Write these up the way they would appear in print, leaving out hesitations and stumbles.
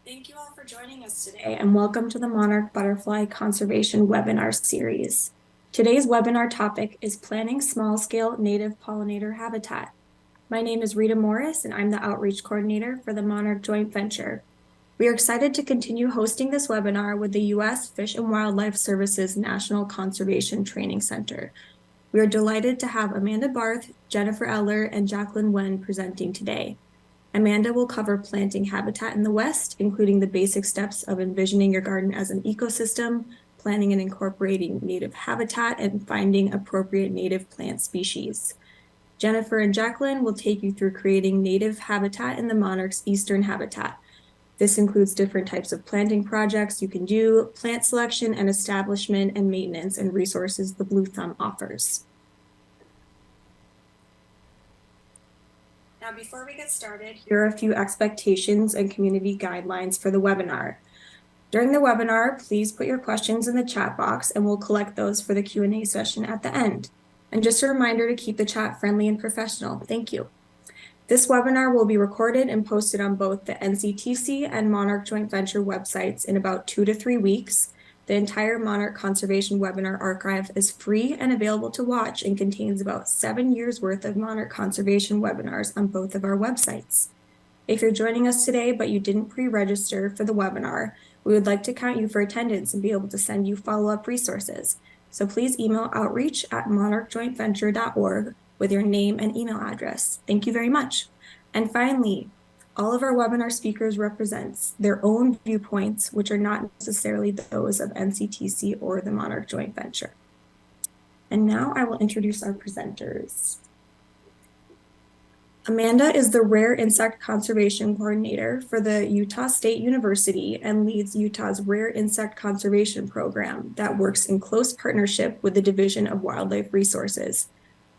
Thank you all for joining us today and welcome to the Monarch Butterfly Conservation Webinar Series. Today's webinar topic is planning small-scale native pollinator habitat. My name is Rita Morris and I'm the Outreach Coordinator for the Monarch Joint Venture. We are excited to continue hosting this webinar with the U.S. Fish and Wildlife Services National Conservation Training Center. We are delighted to have Amanda Barth, Jennifer Ehlert, and Jacqueline Nguyen presenting today. Amanda will cover planting habitat in the West, including the basic steps of envisioning your garden as an ecosystem, planning and incorporating native habitat, and finding appropriate native plant species. Jennifer and Jacqueline will take you through creating native habitat in the monarch's eastern habitat. This includes different types of planting projects you can do, plant selection and establishment and maintenance, and resources the Blue Thumb offers. Now, before we get started, here are a few expectations and community guidelines for the webinar. During the webinar, please put your questions in the chat box and we'll collect those for the Q&A session at the end. And just a reminder to keep the chat friendly and professional. Thank you. This webinar will be recorded and posted on both the NCTC and Monarch Joint Venture websites in about 2 to 3 weeks. The entire Monarch Conservation webinar archive is free and available to watch and contains about 7 years worth of Monarch Conservation webinars on both of our websites. If you're joining us today but you didn't pre-register for the webinar, we would like to count you for attendance and be able to send you follow-up resources. So please email outreach@monarchjointventure.org with your name and email address. Thank you very much. And finally, all of our webinar speakers represent their own viewpoints, which are not necessarily those of NCTC or the Monarch Joint Venture. And now I will introduce our presenters. Amanda is the Rare Insect Conservation Coordinator for the Utah State University and leads Utah's Rare Insect Conservation Program that works in close partnership with the Division of Wildlife Resources.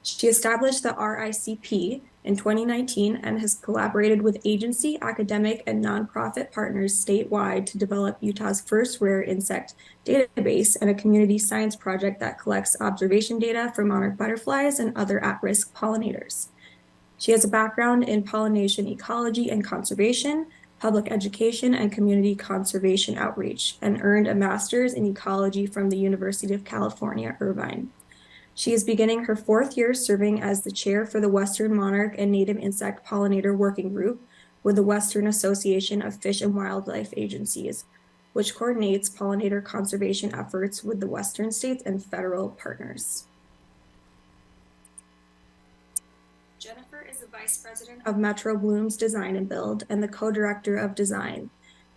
She established the RICP in 2019 and has collaborated with agency, academic, and nonprofit partners statewide to develop Utah's first rare insect database and a community science project that collects observation data for monarch butterflies and other at-risk pollinators. She has a background in pollination ecology and conservation, public education, and community conservation outreach, and earned a master's in ecology from the University of California, Irvine. She is beginning her 4th year serving as the chair for the Western Monarch and Native Insect Pollinator Working Group with the Western Association of Fish and Wildlife Agencies, which coordinates pollinator conservation efforts with the Western states and federal partners. Jennifer is the Vice President of Metro Bloom's Design and Build and the Co-Director of Design,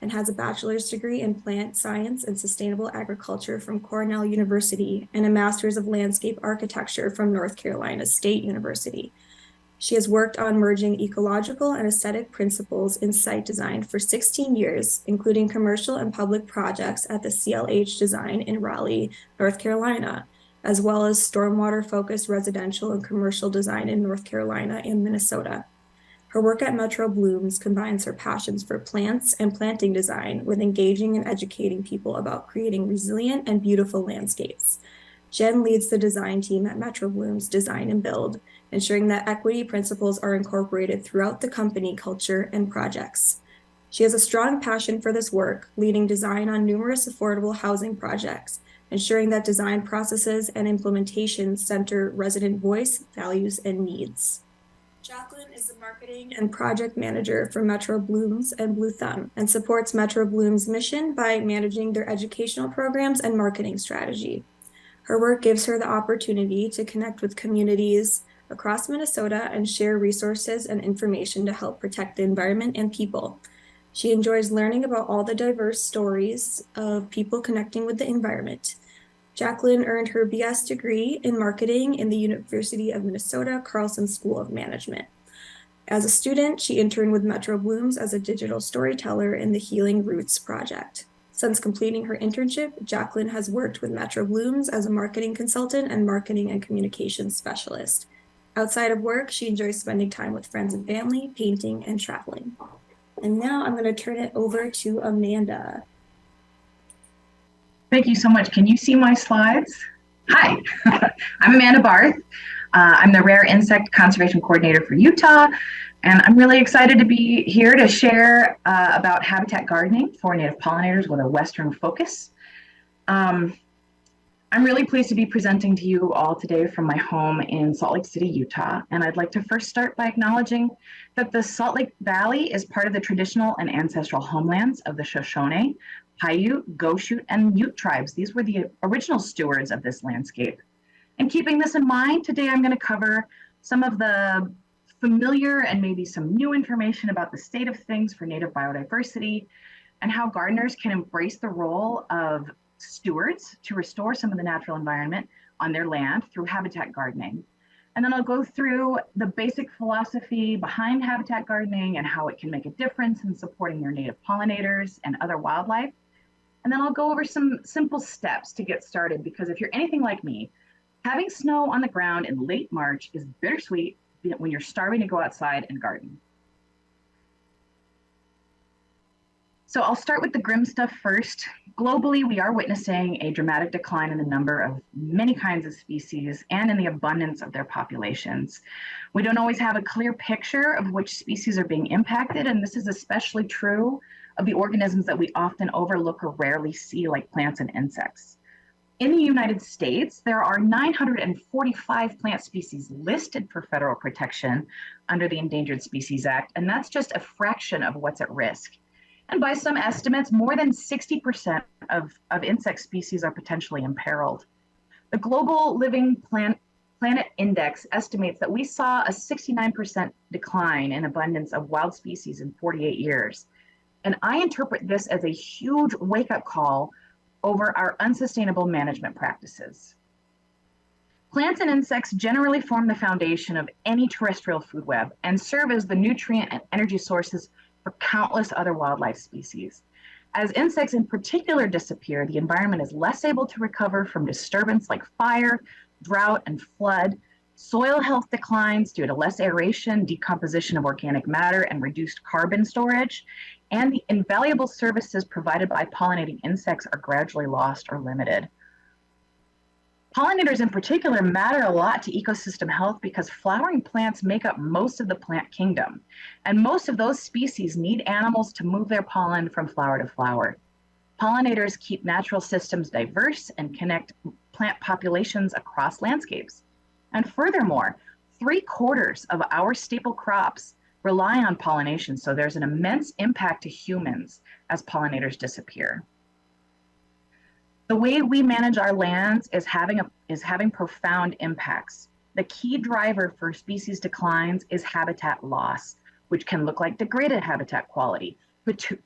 and has a bachelor's degree in plant science and sustainable agriculture from Cornell University and a master's of landscape architecture from North Carolina State University. She has worked on merging ecological and aesthetic principles in site design for 16 years, including commercial and public projects at the CLH Design in Raleigh, North Carolina, as well as stormwater-focused residential and commercial design in North Carolina and Minnesota. Her work at Metro Blooms combines her passions for plants and planting design with engaging and educating people about creating resilient and beautiful landscapes. Jen leads the design team at Metro Blooms Design and Build, ensuring that equity principles are incorporated throughout the company culture and projects. She has a strong passion for this work, leading design on numerous affordable housing projects, ensuring that design processes and implementation center resident voice, values, and needs. Jacqueline is the marketing and project manager for Metro Blooms and Blue Thumb and supports Metro Blooms' mission by managing their educational programs and marketing strategy. Her work gives her the opportunity to connect with communities across Minnesota and share resources and information to help protect the environment and people. She enjoys learning about all the diverse stories of people connecting with the environment. Jacqueline earned her BS degree in marketing in the University of Minnesota Carlson School of Management. As a student, she interned with Metro Blooms as a digital storyteller in the Healing Roots project. Since completing her internship, Jacqueline has worked with Metro Blooms as a marketing consultant and marketing and communications specialist. Outside of work, she enjoys spending time with friends and family, painting, and traveling. And now I'm going to turn it over to Amanda. Thank you so much. Can you see my slides? Hi, I'm Amanda Barth. I'm the Rare Insect Conservation Coordinator for Utah, and I'm really excited to be here to share about habitat gardening for native pollinators with a Western focus. I'm really pleased to be presenting to you all today from my home in Salt Lake City, Utah, and I'd like to first start by acknowledging that the Salt Lake Valley is part of the traditional and ancestral homelands of the Shoshone, Paiute, Goshute, and Ute tribes. These were the original stewards of this landscape. And keeping this in mind, today I'm going to cover some of the familiar and maybe some new information about the state of things for native biodiversity and how gardeners can embrace the role of stewards to restore some of the natural environment on their land through habitat gardening. And then I'll go through the basic philosophy behind habitat gardening and how it can make a difference in supporting your native pollinators and other wildlife. And then I'll go over some simple steps to get started, because if you're anything like me, having snow on the ground in late March is bittersweet when you're starving to go outside and garden. So I'll start with the grim stuff first. Globally, we are witnessing a dramatic decline in the number of many kinds of species and in the abundance of their populations. We don't always have a clear picture of which species are being impacted, and this is especially true of the organisms that we often overlook or rarely see, like plants and insects. In the United States, there are 945 plant species listed for federal protection under the Endangered Species Act, and that's just a fraction of what's at risk. And by some estimates, more than 60% of insect species are potentially imperiled. The Global Living Planet Index estimates that we saw a 69% decline in abundance of wild species in 48 years. And I interpret this as a huge wake-up call over our unsustainable management practices. Plants and insects generally form the foundation of any terrestrial food web and serve as the nutrient and energy sources for countless other wildlife species. As insects in particular disappear, the environment is less able to recover from disturbance like fire, drought, and flood. Soil health declines due to less aeration, decomposition of organic matter, and reduced carbon storage. And the invaluable services provided by pollinating insects are gradually lost or limited. Pollinators in particular matter a lot to ecosystem health because flowering plants make up most of the plant kingdom, and most of those species need animals to move their pollen from flower to flower. Pollinators keep natural systems diverse and connect plant populations across landscapes. And furthermore, 3/4 of our staple crops rely on pollination, so there's an immense impact to humans as pollinators disappear. The way we manage our lands is having profound impacts. The key driver for species declines is habitat loss, which can look like degraded habitat quality,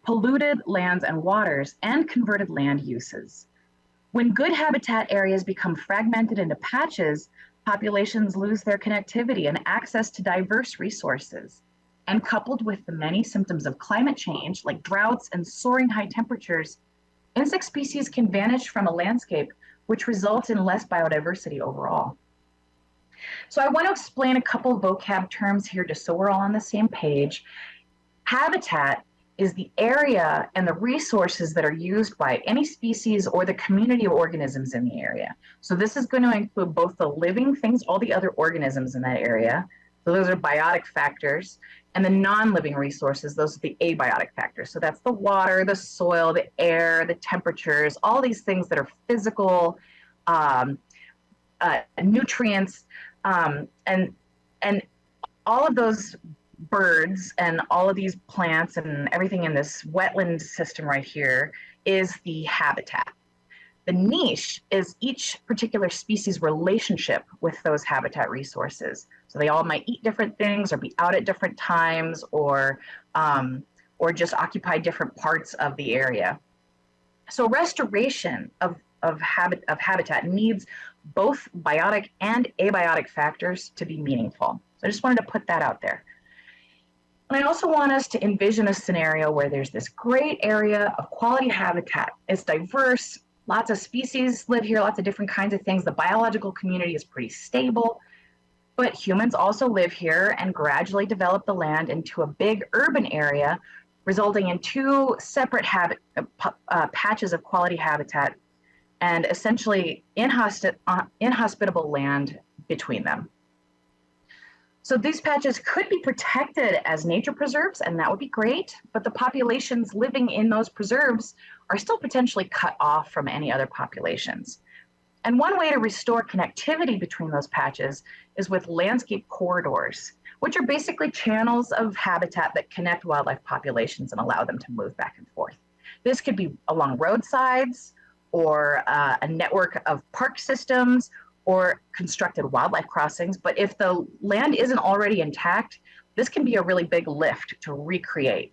polluted lands and waters, and converted land uses. When good habitat areas become fragmented into patches, populations lose their connectivity and access to diverse resources. And coupled with the many symptoms of climate change, like droughts and soaring high temperatures, insect species can vanish from a landscape, which results in less biodiversity overall. So I want to explain a couple of vocab terms here just so we're all on the same page. Habitat is the area and the resources that are used by any species or the community of organisms in the area. So this is going to include both the living things, all the other organisms in that area. So those are biotic factors, and the non-living resources, those are the abiotic factors. So that's the water, the soil, the air, the temperatures, all these things that are physical nutrients, and all of those birds and all of these plants and everything in this wetland system right here is the habitat. The niche is each particular species' relationship with those habitat resources. So they all might eat different things or be out at different times or just occupy different parts of the area. So restoration of habitat needs both biotic and abiotic factors to be meaningful. So I just wanted to put that out there. And I also want us to envision a scenario where there's this great area of quality habitat. It's diverse, lots of species live here, lots of different kinds of things. The biological community is pretty stable, but humans also live here and gradually develop the land into a big urban area, resulting in two separate patches of quality habitat and essentially inhospitable land between them. So these patches could be protected as nature preserves, and that would be great, but the populations living in those preserves are still potentially cut off from any other populations. And one way to restore connectivity between those patches is with landscape corridors, which are basically channels of habitat that connect wildlife populations and allow them to move back and forth. This could be along roadsides or a network of park systems or constructed wildlife crossings. But if the land isn't already intact, this can be a really big lift to recreate.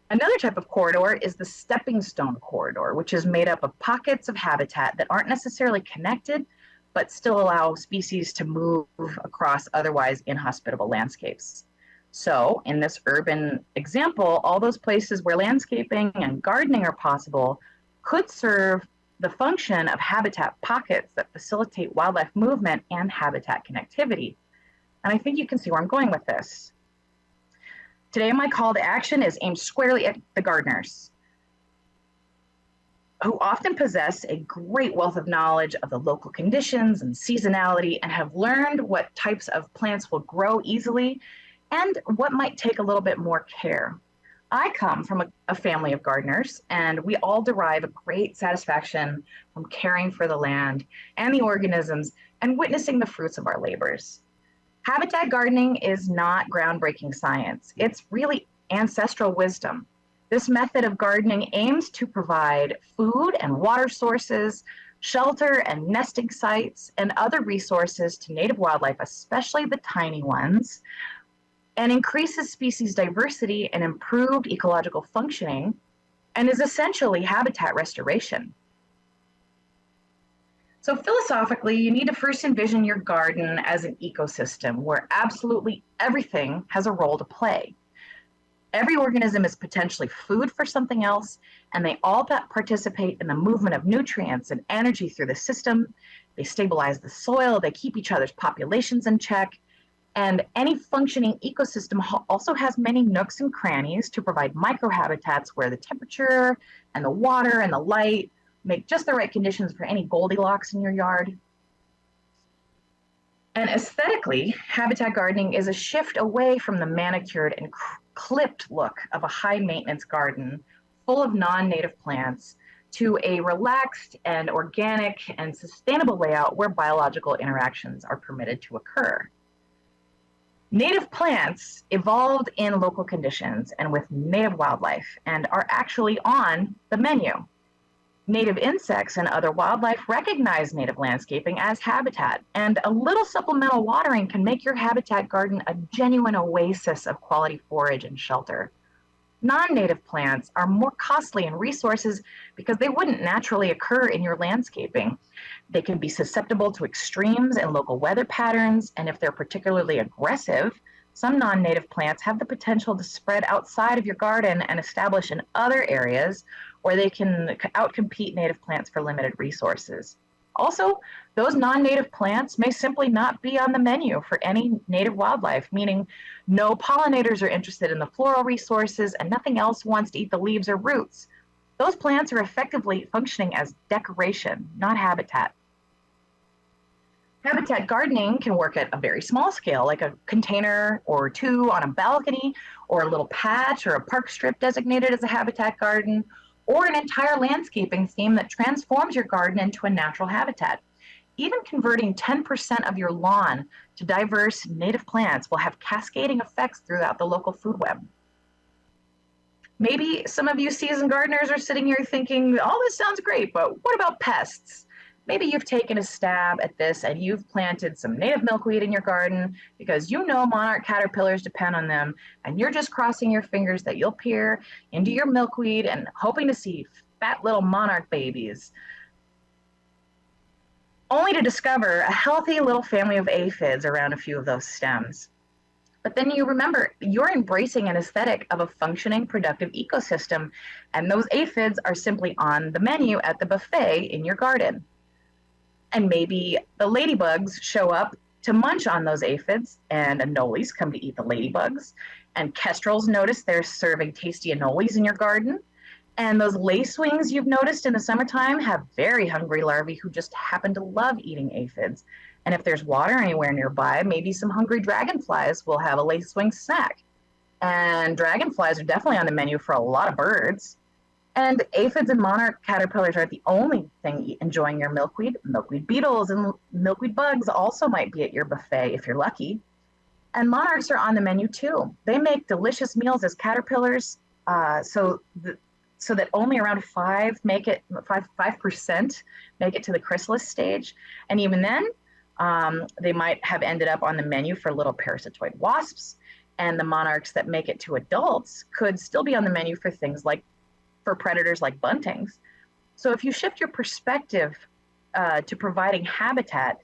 Another type of corridor is the stepping stone corridor, which is made up of pockets of habitat that aren't necessarily connected, but still allow species to move across otherwise inhospitable landscapes. So in this urban example, all those places where landscaping and gardening are possible could serve the function of habitat pockets that facilitate wildlife movement and habitat connectivity. And I think you can see where I'm going with this. Today, my call to action is aimed squarely at the gardeners, who often possess a great wealth of knowledge of the local conditions and seasonality and have learned what types of plants will grow easily and what might take a little bit more care. I come from a family of gardeners, and we all derive a great satisfaction from caring for the land and the organisms and witnessing the fruits of our labors. Habitat gardening is not groundbreaking science. It's really ancestral wisdom. This method of gardening aims to provide food and water sources, shelter and nesting sites, and other resources to native wildlife, especially the tiny ones, and increases species diversity and improved ecological functioning, and is essentially habitat restoration. So philosophically, you need to first envision your garden as an ecosystem where absolutely everything has a role to play. Every organism is potentially food for something else, and they all participate in the movement of nutrients and energy through the system. They stabilize the soil, they keep each other's populations in check, and any functioning ecosystem also has many nooks and crannies to provide microhabitats where the temperature and the water and the light make just the right conditions for any Goldilocks in your yard. And aesthetically, habitat gardening is a shift away from the manicured and clipped look of a high maintenance garden full of non-native plants to a relaxed and organic and sustainable layout where biological interactions are permitted to occur. Native plants evolved in local conditions and with native wildlife and are actually on the menu. Native insects and other wildlife recognize native landscaping as habitat, and a little supplemental watering can make your habitat garden a genuine oasis of quality forage and shelter. Non-native plants are more costly in resources because they wouldn't naturally occur in your landscaping. They can be susceptible to extremes in local weather patterns, and if they're particularly aggressive, some non-native plants have the potential to spread outside of your garden and establish in other areas where they can outcompete native plants for limited resources. Also, those non-native plants may simply not be on the menu for any native wildlife, meaning no pollinators are interested in the floral resources and nothing else wants to eat the leaves or roots. Those plants are effectively functioning as decoration, not habitat. Habitat gardening can work at a very small scale, like a container or two on a balcony, or a little patch or a park strip designated as a habitat garden, or an entire landscaping theme that transforms your garden into a natural habitat. Even converting 10% of your lawn to diverse native plants will have cascading effects throughout the local food web. Maybe some of you seasoned gardeners are sitting here thinking, all this sounds great, but what about pests? Maybe you've taken a stab at this and you've planted some native milkweed in your garden because you know monarch caterpillars depend on them, and you're just crossing your fingers that you'll peer into your milkweed and hoping to see fat little monarch babies, only to discover a healthy little family of aphids around a few of those stems. But then you remember, you're embracing an aesthetic of a functioning, productive ecosystem, and those aphids are simply on the menu at the buffet in your garden. And maybe the ladybugs show up to munch on those aphids, and anoles come to eat the ladybugs, and kestrels notice they're serving tasty anoles in your garden, and those lacewings you've noticed in the summertime have very hungry larvae who just happen to love eating aphids. And if there's water anywhere nearby, maybe some hungry dragonflies will have a lacewing snack. And dragonflies are definitely on the menu for a lot of birds. And aphids and monarch caterpillars aren't the only thing enjoying your milkweed. Milkweed beetles and milkweed bugs also might be at your buffet if you're lucky. And monarchs are on the menu too. They make delicious meals as caterpillars, so that only around 5% make it to the chrysalis stage. And even then, they might have ended up on the menu for little parasitoid wasps. And the monarchs that make it to adults could still be on the menu for things like for predators like buntings. So if you shift your perspective to providing habitat,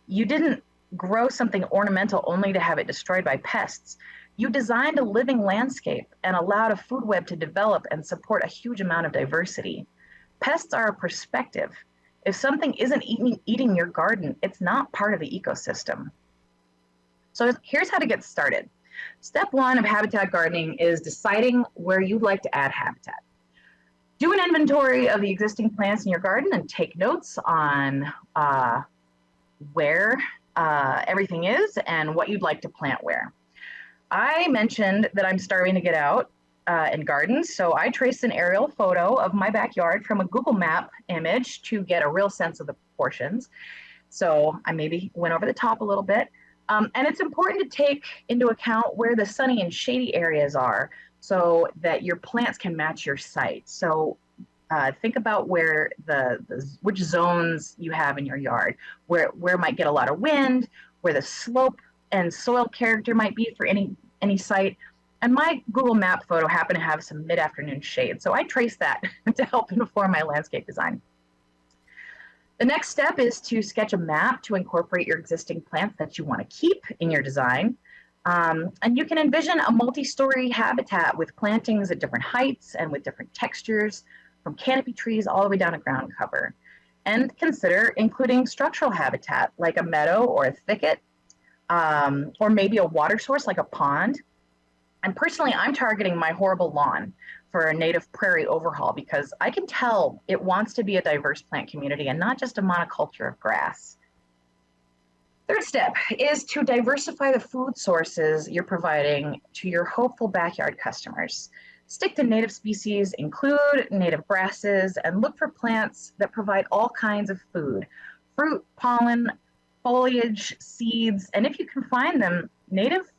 you didn't grow something ornamental only to have it destroyed by pests. You designed a living landscape and allowed a food web to develop and support a huge amount of diversity. Pests are a perspective. If something isn't eating your garden, it's not part of the ecosystem. So here's how to get started. Step one of habitat gardening is deciding where you'd like to add habitat. Do an inventory of the existing plants in your garden and take notes on where everything is and what you'd like to plant where. I mentioned that I'm starting to get out and garden, so I traced an aerial photo of my backyard from a Google Map image to get a real sense of the proportions. So I maybe went over the top a little bit. And it's important to take into account where the sunny and shady areas are so that your plants can match your site. So think about where which zones you have in your yard, where might get a lot of wind, where the slope and soil character might be for any site. And my Google Map photo happened to have some mid-afternoon shade, so I traced that to help inform my landscape design. The next step is to sketch a map to incorporate your existing plants that you want to keep in your design. And you can envision a multi-story habitat with plantings at different heights and with different textures, from canopy trees all the way down to ground cover. And consider including structural habitat like a meadow or a thicket, or maybe a water source like a pond. And personally, I'm targeting my horrible lawn for a native prairie overhaul because I can tell it wants to be a diverse plant community and not just a monoculture of grass. Third step is to diversify the food sources you're providing to your hopeful backyard customers. Stick to native species, include native grasses, and look for plants that provide all kinds of food: fruit, pollen, foliage, seeds, and if you can find them, native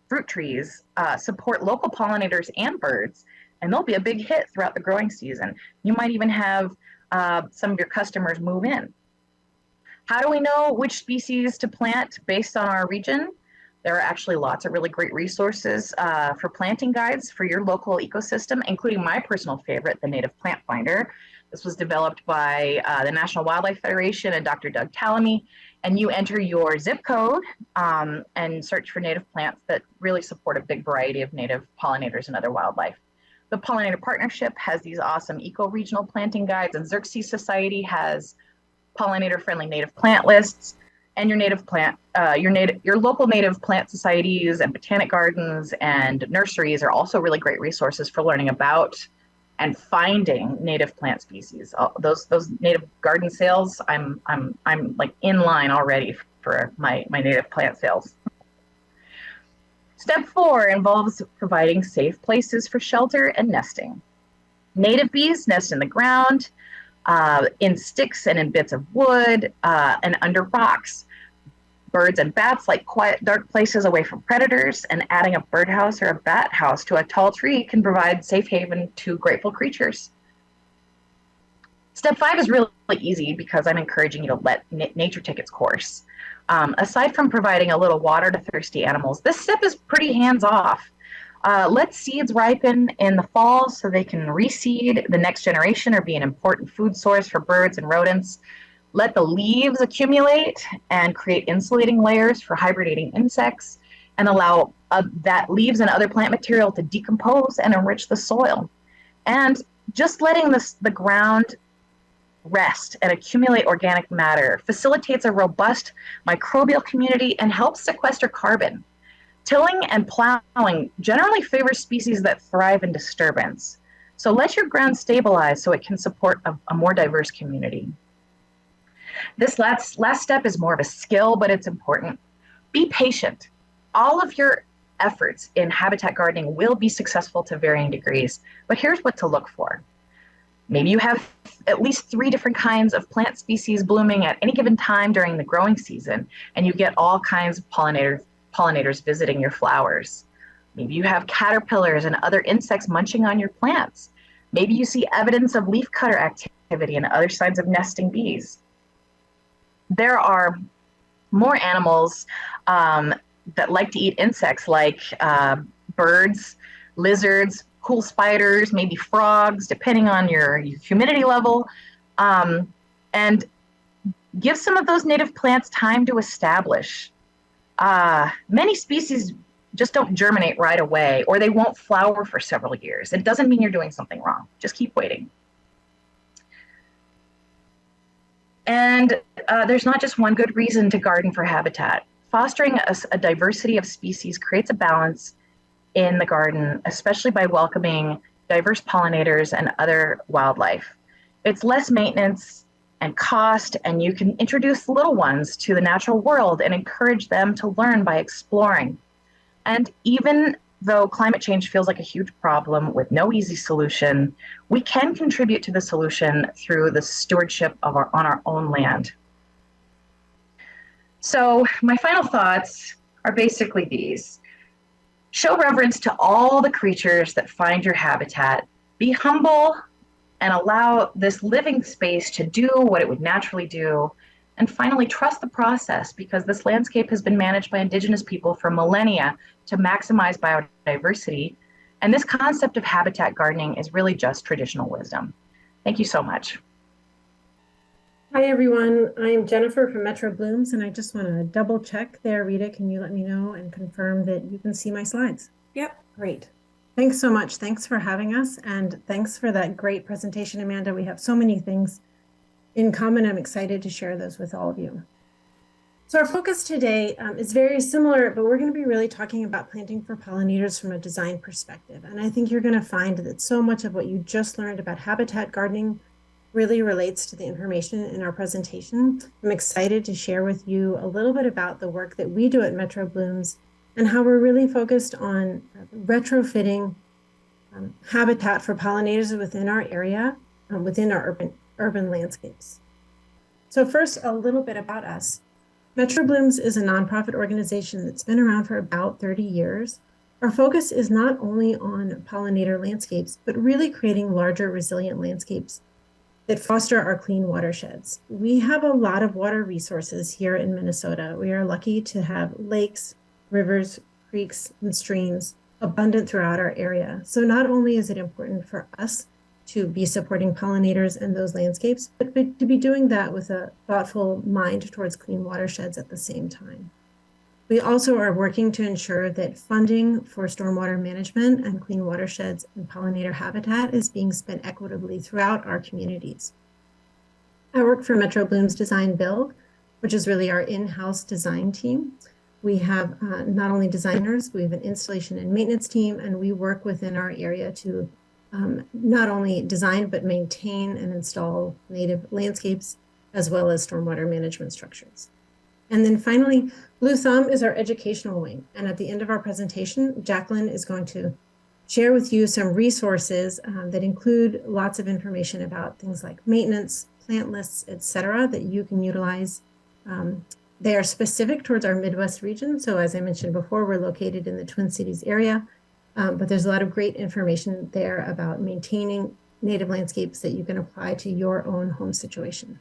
fruit trees support local pollinators and birds, and they'll be a big hit throughout the growing season. You might even have some of your customers move in. How do we know which species to plant based on our region? There are actually lots of really great resources for planting guides for your local ecosystem, including my personal favorite, the Native Plant Finder. This was developed by the National Wildlife Federation and Dr. Doug Tallamy. And you enter your zip code and search for native plants that really support a big variety of native pollinators and other wildlife. The Pollinator Partnership has these awesome eco-regional planting guides, and Xerxes Society has pollinator-friendly native plant lists. And your local native plant societies and botanic gardens and nurseries are also really great resources for learning about and finding native plant species. Those native garden sales, I'm like in line already for my native plant sales. Step 4 involves providing safe places for shelter and nesting. Native bees nest in the ground, in sticks and in bits of wood, and under rocks. Birds and bats like quiet, dark places away from predators, and adding a birdhouse or a bat house to a tall tree can provide safe haven to grateful creatures. Step 5 is really easy because I'm encouraging you to let nature take its course. Aside from providing a little water to thirsty animals, this step is pretty hands-off. Let seeds ripen in the fall so they can reseed the next generation or be an important food source for birds and rodents. Let the leaves accumulate and create insulating layers for hibernating insects, and allow that leaves and other plant material to decompose and enrich the soil. And just letting the ground rest and accumulate organic matter facilitates a robust microbial community and helps sequester carbon. Tilling and plowing generally favors species that thrive in disturbance. So let your ground stabilize so it can support a more diverse community. This last step is more of a skill, but it's important. Be patient. All of your efforts in habitat gardening will be successful to varying degrees, but here's what to look for. Maybe you have at least 3 different kinds of plant species blooming at any given time during the growing season, and you get all kinds of pollinators visiting your flowers. Maybe you have caterpillars and other insects munching on your plants. Maybe you see evidence of leafcutter activity and other signs of nesting bees. There are more animals that like to eat insects, like birds, lizards, cool spiders, maybe frogs, depending on your humidity level. And give some of those native plants time to establish. Many species just don't germinate right away, or they won't flower for several years. It doesn't mean you're doing something wrong. Just keep waiting. And there's not just one good reason to garden for habitat. Fostering a diversity of species creates a balance in the garden, especially by welcoming diverse pollinators and other wildlife. It's less maintenance and cost, and you can introduce little ones to the natural world and encourage them to learn by exploring. And even though climate change feels like a huge problem with no easy solution, we can contribute to the solution through the stewardship of on our own land. So my final thoughts are basically these. Show reverence to all the creatures that find your habitat. Be humble and allow this living space to do what it would naturally do. And finally, trust the process, because this landscape has been managed by Indigenous people for millennia to maximize biodiversity. And this concept of habitat gardening is really just traditional wisdom. Thank you so much. Hi, everyone. I'm Jennifer from Metro Blooms, and I just want to double check there. Rita, can you let me know and confirm that you can see my slides? Yep. Great. Thanks so much. Thanks for having us, and thanks for that great presentation, Amanda. We have so many things in common. I'm excited to share those with all of you. So our focus today is very similar, but we're going to be really talking about planting for pollinators from a design perspective. And I think you're going to find that so much of what you just learned about habitat gardening really relates to the information in our presentation. I'm excited to share with you a little bit about the work that we do at Metro Blooms and how we're really focused on retrofitting habitat for pollinators within our area, within our urban landscapes. So first, a little bit about us. Metro Blooms is a nonprofit organization that's been around for about 30 years. Our focus is not only on pollinator landscapes, but really creating larger resilient landscapes that foster our clean watersheds. We have a lot of water resources here in Minnesota. We are lucky to have lakes, rivers, creeks, and streams abundant throughout our area. So not only is it important for us to be supporting pollinators and those landscapes, but to be doing that with a thoughtful mind towards clean watersheds at the same time. We also are working to ensure that funding for stormwater management and clean watersheds and pollinator habitat is being spent equitably throughout our communities. I work for Metro Blooms Design Build, which is really our in-house design team. We have not only designers, we have an installation and maintenance team, and we work within our area to not only design, but maintain and install native landscapes, as well as stormwater management structures. And then finally, Blue Thumb is our educational wing. And at the end of our presentation, Jacqueline is going to share with you some resources that include lots of information about things like maintenance, plant lists, et cetera, that you can utilize. They are specific towards our Midwest region. So as I mentioned before, we're located in the Twin Cities area, but there's a lot of great information there about maintaining native landscapes that you can apply to your own home situation.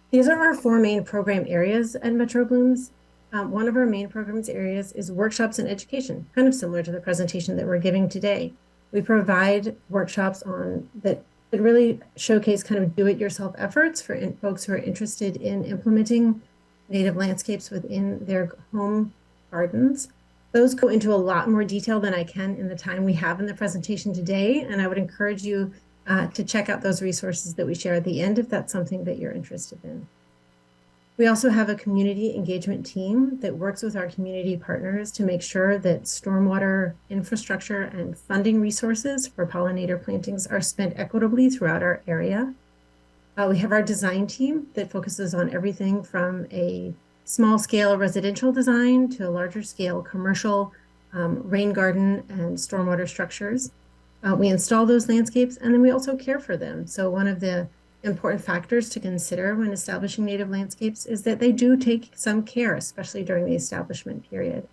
These are our 4 main program areas at Metro Blooms. One of our main programs areas is workshops and education, kind of similar to the presentation that we're giving today. We provide workshops that really showcase kind of do-it-yourself efforts for folks who are interested in implementing native landscapes within their home gardens. Those go into a lot more detail than I can in the time we have in the presentation today, and I would encourage you to check out those resources that we share at the end if that's something that you're interested in. We also have a community engagement team that works with our community partners to make sure that stormwater infrastructure and funding resources for pollinator plantings are spent equitably throughout our area. We have our design team that focuses on everything from a small scale residential design to a larger scale commercial rain garden and stormwater structures. We install those landscapes and then we also care for them. So one of the important factors to consider when establishing native landscapes is that they do take some care, especially during the establishment period.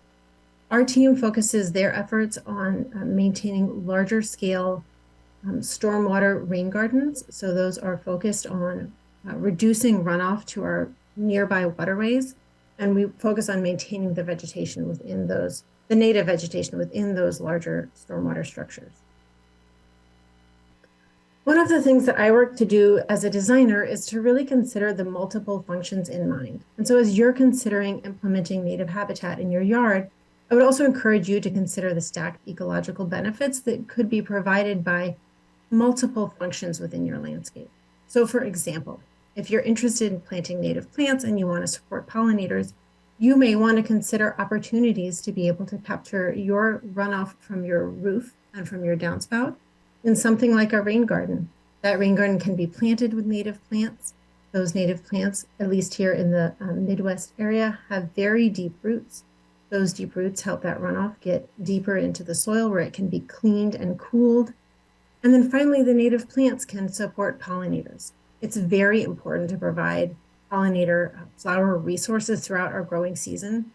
Our team focuses their efforts on maintaining larger scale stormwater rain gardens. So those are focused on reducing runoff to our nearby waterways. And we focus on maintaining the vegetation within those, the native vegetation within those larger stormwater structures. One of the things that I work to do as a designer is to really consider the multiple functions in mind. And so as you're considering implementing native habitat in your yard, I would also encourage you to consider the stacked ecological benefits that could be provided by multiple functions within your landscape. So for example, if you're interested in planting native plants and you want to support pollinators, you may want to consider opportunities to be able to capture your runoff from your roof and from your downspout in something like a rain garden. That rain garden can be planted with native plants. Those native plants, at least here in the Midwest area, have very deep roots. Those deep roots help that runoff get deeper into the soil where it can be cleaned and cooled. And then finally, the native plants can support pollinators. It's very important to provide pollinator flower resources throughout our growing season.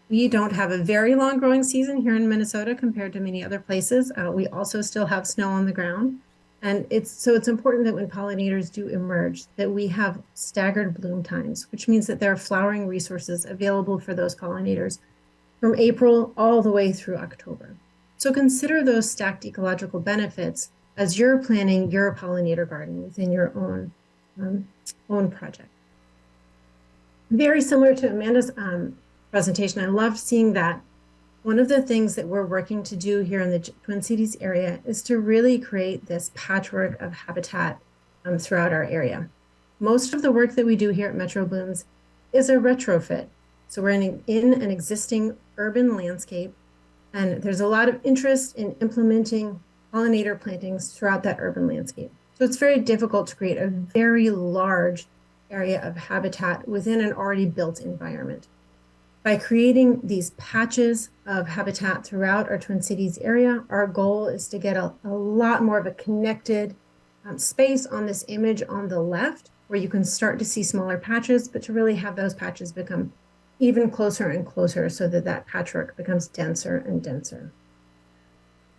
We don't have a very long growing season here in Minnesota compared to many other places. We also still have snow on the ground. And it's important that when pollinators do emerge, that we have staggered bloom times, which means that there are flowering resources available for those pollinators from April all the way through October. So consider those stacked ecological benefits as you're planning your pollinator garden within your own project. Very similar to Amanda's presentation, I loved seeing that one of the things that we're working to do here in the Twin Cities area is to really create this patchwork of habitat throughout our area. Most of the work that we do here at Metro Blooms is a retrofit. So we're in an existing urban landscape, and there's a lot of interest in implementing pollinator plantings throughout that urban landscape. So it's very difficult to create a very large area of habitat within an already built environment. By creating these patches of habitat throughout our Twin Cities area, our goal is to get a lot more of a connected space on this image on the left, where you can start to see smaller patches, but to really have those patches become even closer and closer so that that patchwork becomes denser and denser.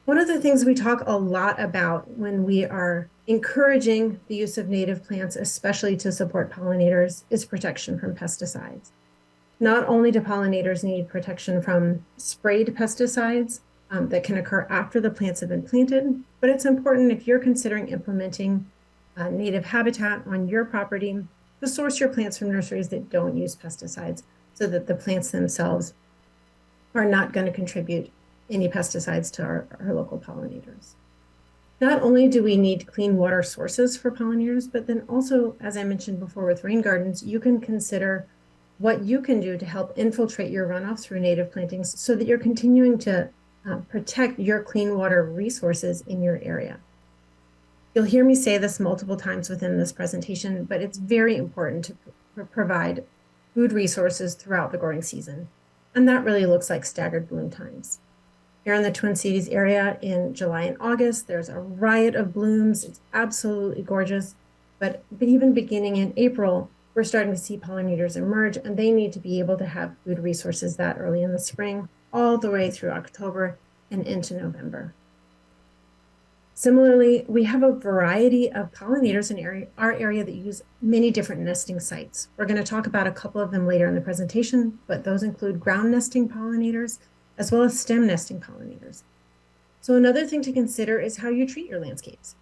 One of the things we talk a lot about when we are encouraging the use of native plants, especially to support pollinators, is protection from pesticides. Not only do pollinators need protection from sprayed pesticides that can occur after the plants have been planted, but it's important if you're considering implementing native habitat on your property to source your plants from nurseries that don't use pesticides so that the plants themselves are not going to contribute any pesticides to our local pollinators. Not only do we need clean water sources for pollinators, but then also, as I mentioned before with rain gardens, you can consider what you can do to help infiltrate your runoff through native plantings so that you're continuing to protect your clean water resources in your area. You'll hear me say this multiple times within this presentation, but it's very important to provide food resources throughout the growing season. And that really looks like staggered bloom times. Here in the Twin Cities area in July and August, there's a riot of blooms. It's absolutely gorgeous. But even beginning in April, we're starting to see pollinators emerge, and they need to be able to have food resources that early in the spring, all the way through October and into November. Similarly, we have a variety of pollinators in our area that use many different nesting sites. We're going to talk about a couple of them later in the presentation, but those include ground nesting pollinators, as well as stem nesting pollinators. So another thing to consider is how you treat your landscapes.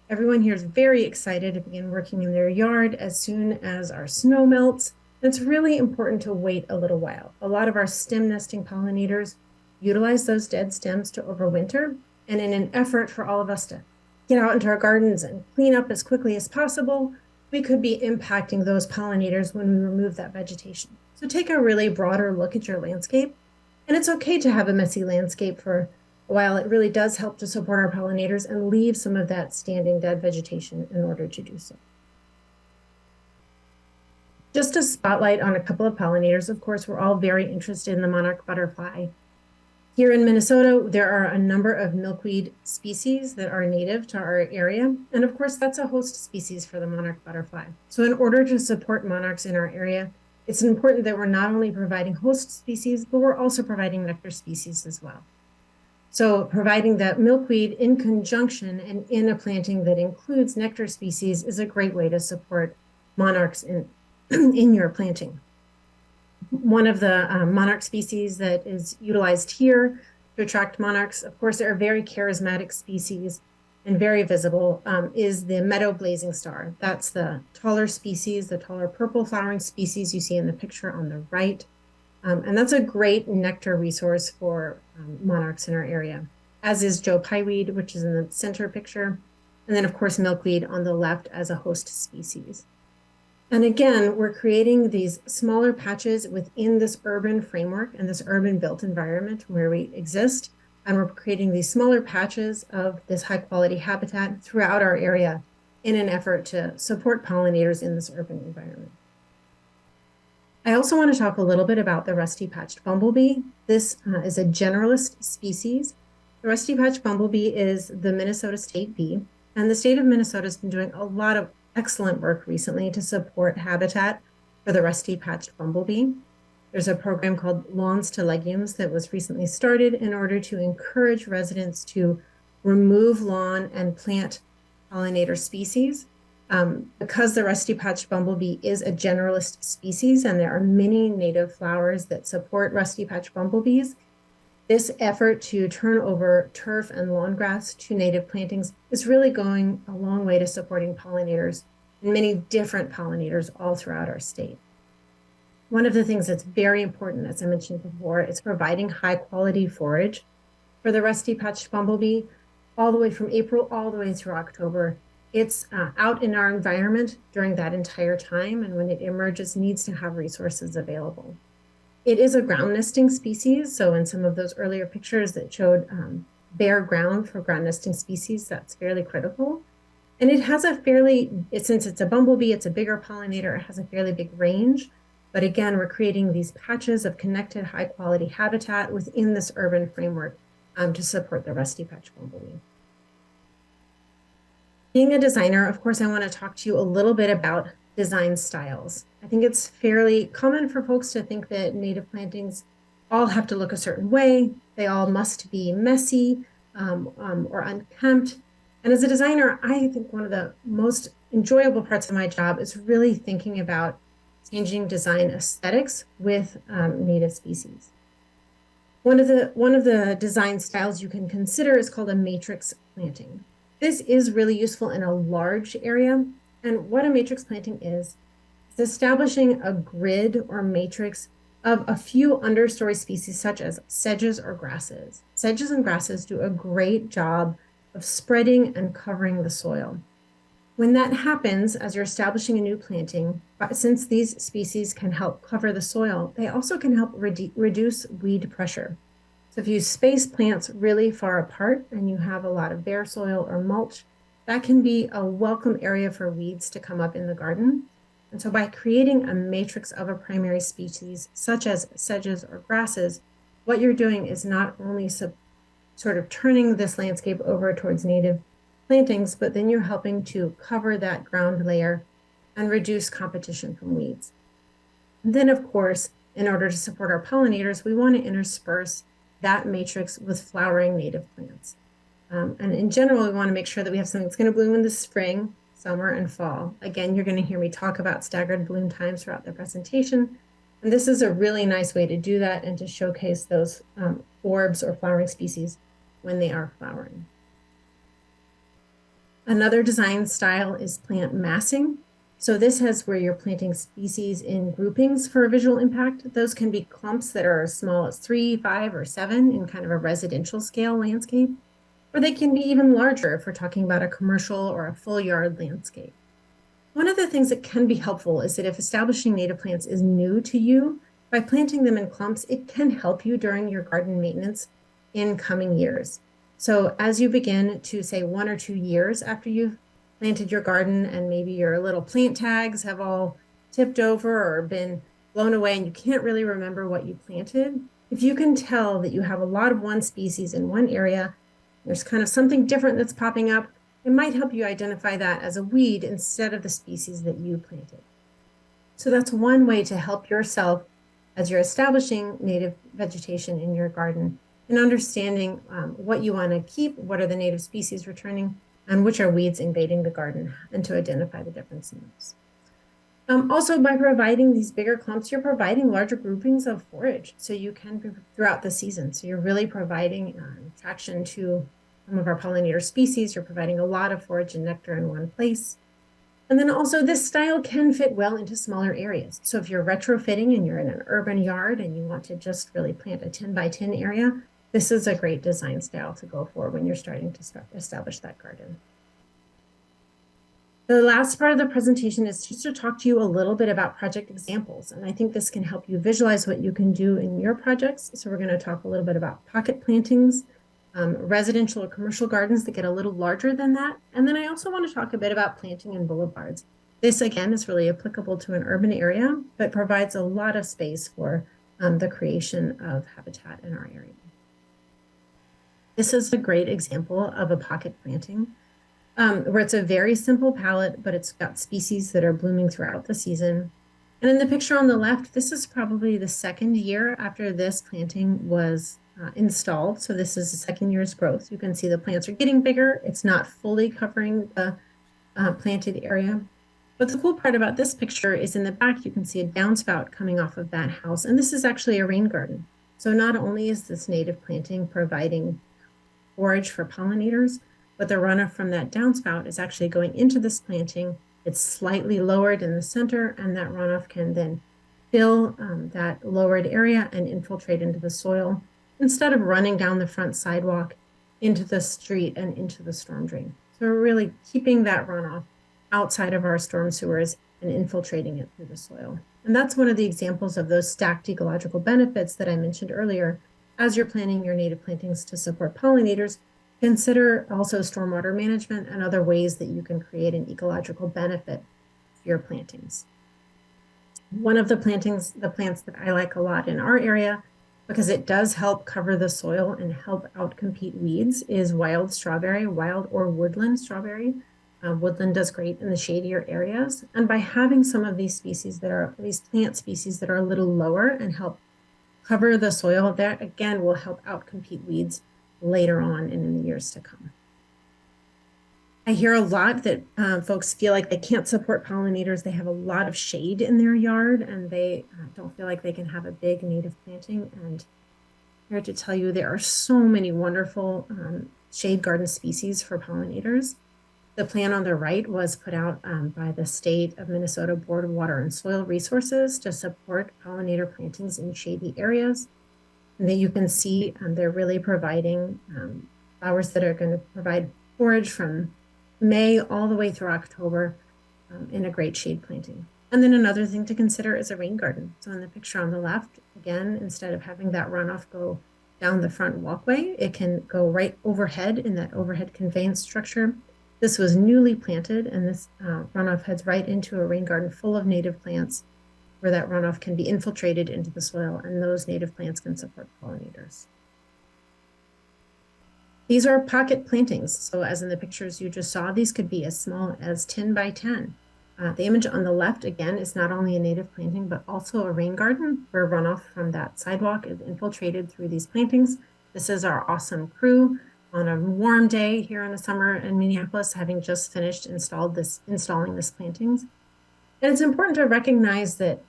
Everyone here is very excited to begin working in their yard as soon as our snow melts. It's really important to wait a little while. A lot of our stem nesting pollinators utilize those dead stems to overwinter, and in an effort for all of us to get out into our gardens and clean up as quickly as possible, we could be impacting those pollinators when we remove that vegetation. So take a really broader look at your landscape. And it's okay to have a messy landscape for a while. It really does help to support our pollinators and leave some of that standing dead vegetation in order to do so. Just a spotlight on a couple of pollinators. Of course, we're all very interested in the monarch butterfly. Here in Minnesota, there are a number of milkweed species that are native to our area. And of course, that's a host species for the monarch butterfly. So in order to support monarchs in our area, it's important that we're not only providing host species, but we're also providing nectar species as well. So providing that milkweed in conjunction and in a planting that includes nectar species is a great way to support monarchs in your planting. One of the monarch species that is utilized here to attract monarchs, of course, they're a very charismatic species and very visible, is the meadow blazing star. That's the taller species, the taller purple flowering species you see in the picture on the right. And that's a great nectar resource for monarchs in our area, as is Joe Pyeweed, which is in the center picture. And then, of course, milkweed on the left as a host species. And again, we're creating these smaller patches within this urban framework and this urban built environment where we exist. And we're creating these smaller patches of this high quality habitat throughout our area in an effort to support pollinators in this urban environment. I also want to talk a little bit about the rusty-patched bumblebee. This is a generalist species. The rusty-patched bumblebee is the Minnesota state bee, and the state of Minnesota has been doing a lot of excellent work recently to support habitat for the rusty-patched bumblebee. There's a program called Lawns to Legumes that was recently started in order to encourage residents to remove lawn and plant pollinator species. Because the rusty-patched bumblebee is a generalist species and there are many native flowers that support rusty-patched bumblebees, this effort to turn over turf and lawn grass to native plantings is really going a long way to supporting pollinators and many different pollinators all throughout our state. One of the things that's very important, as I mentioned before, is providing high quality forage for the rusty-patched bumblebee all the way from April all the way through October. It's out in our environment during that entire time, and when it emerges, needs to have resources available. It is a ground nesting species, so in some of those earlier pictures that showed bare ground for ground nesting species, that's fairly critical. And it has a since it's a bumblebee, it's a bigger pollinator, it has a fairly big range. But again, we're creating these patches of connected high quality habitat within this urban framework to support the rusty-patched bumblebee. Being a designer, of course, I want to talk to you a little bit about design styles. I think it's fairly common for folks to think that native plantings all have to look a certain way. They all must be messy or unkempt. And as a designer, I think one of the most enjoyable parts of my job is really thinking about changing design aesthetics with native species. One of the design styles you can consider is called a matrix planting. This is really useful in a large area. And what a matrix planting is establishing a grid or matrix of a few understory species, such as sedges or grasses. Sedges and grasses do a great job of spreading and covering the soil. When that happens, as you're establishing a new planting, since these species can help cover the soil, they also can help reduce weed pressure. So if you space plants really far apart and you have a lot of bare soil or mulch, that can be a welcome area for weeds to come up in the garden. And so by creating a matrix of a primary species, such as sedges or grasses, what you're doing is not only sort of turning this landscape over towards native plantings, but then you're helping to cover that ground layer and reduce competition from weeds. And then, of course, in order to support our pollinators, we want to intersperse that matrix with flowering native plants. And in general, we want to make sure that we have something that's going to bloom in the spring, summer, and fall. Again, you're going to hear me talk about staggered bloom times throughout the presentation. And this is a really nice way to do that and to showcase those orbs or flowering species when they are flowering. Another design style is plant massing. So this is where you're planting species in groupings for visual impact. Those can be clumps that are as small as 3, 5, or 7 in kind of a residential scale landscape, or they can be even larger if we're talking about a commercial or a full yard landscape. One of the things that can be helpful is that if establishing native plants is new to you, by planting them in clumps, it can help you during your garden maintenance in coming years. So as you begin to say 1 or 2 years after you've planted your garden and maybe your little plant tags have all tipped over or been blown away and you can't really remember what you planted, if you can tell that you have a lot of one species in one area, there's kind of something different that's popping up, it might help you identify that as a weed instead of the species that you planted. So that's one way to help yourself as you're establishing native vegetation in your garden and understanding what you want to keep, what are the native species returning, and which are weeds invading the garden, and to identify the difference in those. Also, by providing these bigger clumps, you're providing larger groupings of forage, so you can throughout the season. So you're really providing attraction to some of our pollinator species. You're providing a lot of forage and nectar in one place. And then also this style can fit well into smaller areas. So if you're retrofitting and you're in an urban yard and you want to just really plant a 10 by 10 area, this is a great design style to go for when you're starting to establish that garden. The last part of the presentation is just to talk to you a little bit about project examples. And I think this can help you visualize what you can do in your projects. So we're going to talk a little bit about pocket plantings, residential or commercial gardens that get a little larger than that. And then I also want to talk a bit about planting in boulevards. This, again, is really applicable to an urban area, but provides a lot of space for the creation of habitat in our area. This is a great example of a pocket planting where it's a very simple palette, but it's got species that are blooming throughout the season. And in the picture on the left, this is probably the second year after this planting was installed. So this is the second year's growth. You can see the plants are getting bigger. It's not fully covering the planted area. But the cool part about this picture is in the back, you can see a downspout coming off of that house. And this is actually a rain garden. So not only is this native planting providing forage for pollinators, but the runoff from that downspout is actually going into this planting. It's slightly lowered in the center, and that runoff can then fill that lowered area and infiltrate into the soil instead of running down the front sidewalk into the street and into the storm drain. So we're really keeping that runoff outside of our storm sewers and infiltrating it through the soil. And that's one of the examples of those stacked ecological benefits that I mentioned earlier. As you're planting your native plantings to support pollinators, consider also stormwater management and other ways that you can create an ecological benefit for your plantings. One of the plants that I like a lot in our area, because it does help cover the soil and help outcompete weeds, is wild strawberry, wild or woodland strawberry. Woodland does great in the shadier areas. And by having some of these species these plant species that are a little lower and help cover the soil, that again will help outcompete weeds later on and in the years to come. I hear a lot that folks feel like they can't support pollinators. They have a lot of shade in their yard and they don't feel like they can have a big native planting. And I'm here to tell you there are so many wonderful shade garden species for pollinators. The plan on the right was put out by the State of Minnesota Board of Water and Soil Resources to support pollinator plantings in shady areas. And then you can see they're really providing flowers that are going to provide forage from May all the way through October in a great shade planting. And then another thing to consider is a rain garden. So in the picture on the left, again, instead of having that runoff go down the front walkway, it can go right overhead in that overhead conveyance structure. This was newly planted and this runoff heads right into a rain garden full of native plants where that runoff can be infiltrated into the soil and those native plants can support pollinators. These are pocket plantings. So as in the pictures you just saw, these could be as small as 10 by 10. The image on the left, again, is not only a native planting, but also a rain garden where runoff from that sidewalk is infiltrated through these plantings. This is our awesome crew on a warm day here in the summer in Minneapolis, having just finished installing this plantings. And it's important to recognize that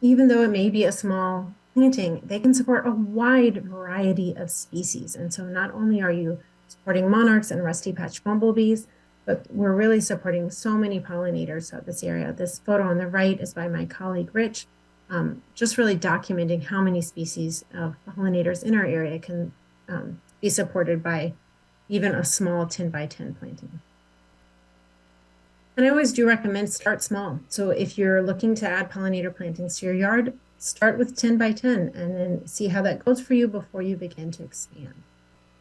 even though it may be a small planting, they can support a wide variety of species. And so not only are you supporting monarchs and rusty patch bumblebees, but we're really supporting so many pollinators of this area. This photo on the right is by my colleague, Rich, just really documenting how many species of pollinators in our area can be supported by even a small 10 by 10 planting. And I always do recommend start small. So if you're looking to add pollinator plantings to your yard, start with 10 by 10 and then see how that goes for you before you begin to expand.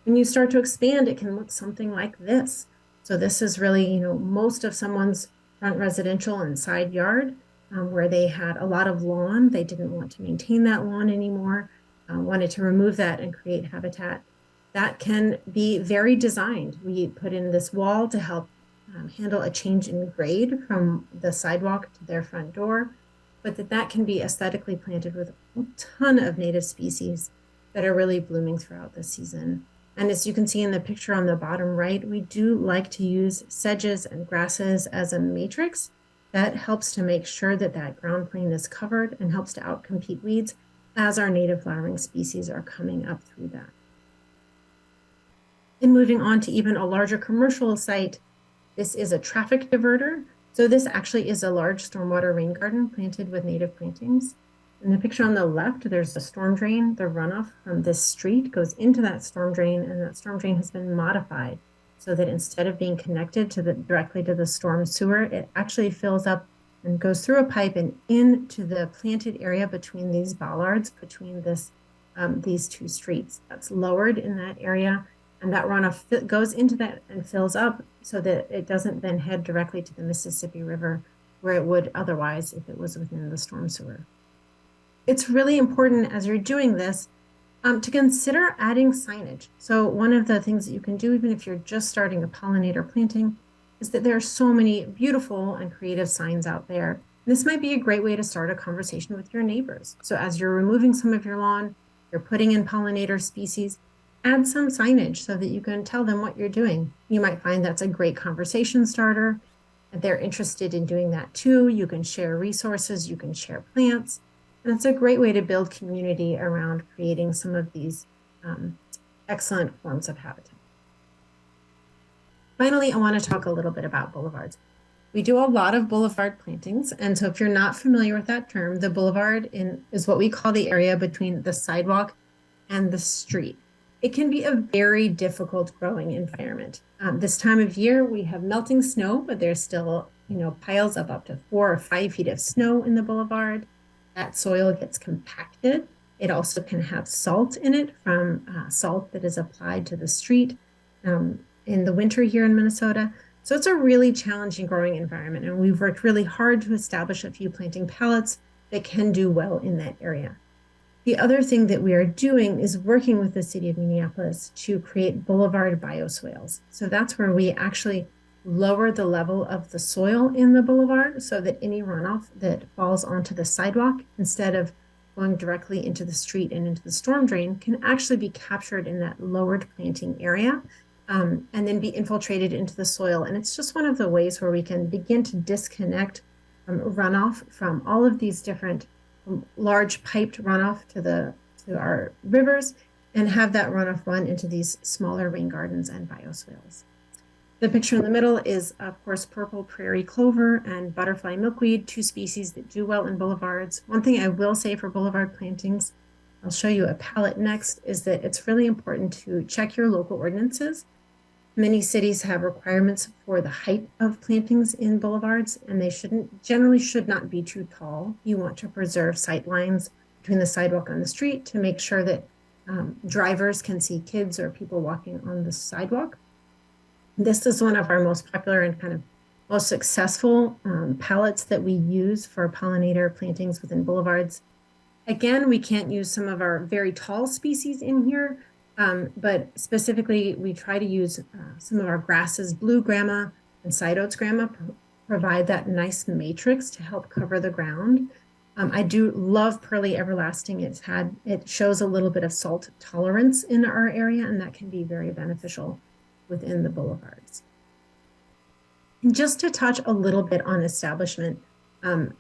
When you start to expand, it can look something like this. So this is really, most of someone's front residential and side yard. where they had a lot of lawn. They didn't want to maintain that lawn anymore, wanted to remove that and create habitat. That can be very designed. We put in this wall to help handle a change in grade from the sidewalk to their front door, but that can be aesthetically planted with a ton of native species that are really blooming throughout the season. And as you can see in the picture on the bottom right, we do like to use sedges and grasses as a matrix. That helps to make sure that that ground plane is covered and helps to outcompete weeds as our native flowering species are coming up through that. And moving on to even a larger commercial site, this is a traffic diverter. So this actually is a large stormwater rain garden planted with native plantings. In the picture on the left, there's a storm drain. The runoff from this street goes into that storm drain, and that storm drain has been modified so that instead of being connected to directly to the storm sewer, it actually fills up and goes through a pipe and into the planted area between these bollards, between these two streets. That's lowered in that area, and that runoff goes into that and fills up so that it doesn't then head directly to the Mississippi River where it would otherwise if it was within the storm sewer. It's really important as you're doing this to consider adding signage. So one of the things that you can do, even if you're just starting a pollinator planting, is that there are so many beautiful and creative signs out there. This might be a great way to start a conversation with your neighbors. So as you're removing some of your lawn, you're putting in pollinator species, add some signage so that you can tell them what you're doing. You might find that's a great conversation starter. If they're interested in doing that too, you can share resources, you can share plants. And it's a great way to build community around creating some of these excellent forms of habitat. Finally, I want to talk a little bit about boulevards. We do a lot of boulevard plantings. And so if you're not familiar with that term, the boulevard is what we call the area between the sidewalk and the street. It can be a very difficult growing environment. This time of year, we have melting snow, but there's still, piles of up to 4 or 5 feet of snow in the boulevard. That soil gets compacted. It also can have salt in it from salt that is applied to the street in the winter here in Minnesota. So it's a really challenging growing environment, and we've worked really hard to establish a few planting pallets that can do well in that area. The other thing that we are doing is working with the city of Minneapolis to create boulevard bioswales. So that's where we actually lower the level of the soil in the boulevard so that any runoff that falls onto the sidewalk, instead of going directly into the street and into the storm drain, can actually be captured in that lowered planting area and then be infiltrated into the soil. And it's just one of the ways where we can begin to disconnect runoff from all of these different large piped runoff to our rivers and have that runoff run into these smaller rain gardens and bioswales. The picture in the middle is, of course, purple prairie clover and butterfly milkweed, 2 species that do well in boulevards. One thing I will say for boulevard plantings, I'll show you a palette next, is that it's really important to check your local ordinances. Many cities have requirements for the height of plantings in boulevards, and they generally should not be too tall. You want to preserve sight lines between the sidewalk and the street to make sure that drivers can see kids or people walking on the sidewalk. This is one of our most popular and kind of most successful palettes that we use for pollinator plantings within boulevards. Again, we can't use some of our very tall species in here, but specifically we try to use some of our grasses, blue grama and side oats grama, provide that nice matrix to help cover the ground. I do love Pearly Everlasting. It shows a little bit of salt tolerance in our area, and that can be very beneficial within the boulevards. And just to touch a little bit on establishment,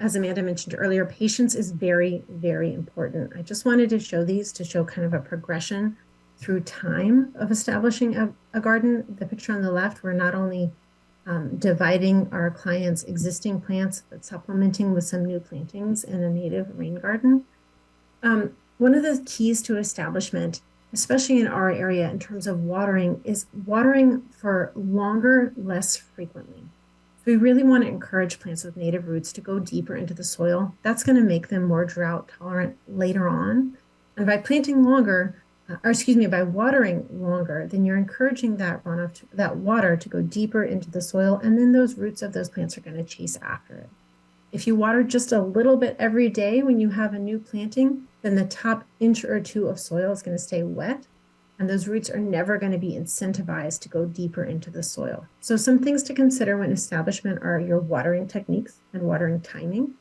as Amanda mentioned earlier, patience is very, very important. I just wanted to show these to show kind of a progression through time of establishing a garden. The picture on the left, we're not only dividing our clients' existing plants, but supplementing with some new plantings in a native rain garden. One of the keys to establishment, especially in our area in terms of watering, is watering for longer, less frequently. So we really want to encourage plants with native roots to go deeper into the soil. That's going to make them more drought tolerant later on. And by planting longer, by watering longer, then you're encouraging that runoff, that water to go deeper into the soil, and then those roots of those plants are going to chase after it. If you water just a little bit every day when you have a new planting, then the top inch or two of soil is going to stay wet, and those roots are never going to be incentivized to go deeper into the soil. So some things to consider when establishment are your watering techniques and watering timing,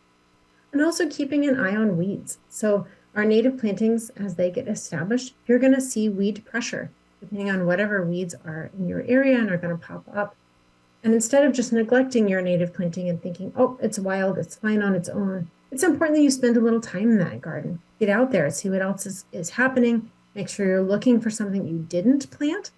and also keeping an eye on weeds. So our native plantings, as they get established, you're going to see weed pressure, depending on whatever weeds are in your area and are going to pop up. And instead of just neglecting your native planting and thinking, oh, it's wild, it's fine on its own, it's important that you spend a little time in that garden. Get out there, see what else is happening. Make sure you're looking for something you didn't plant.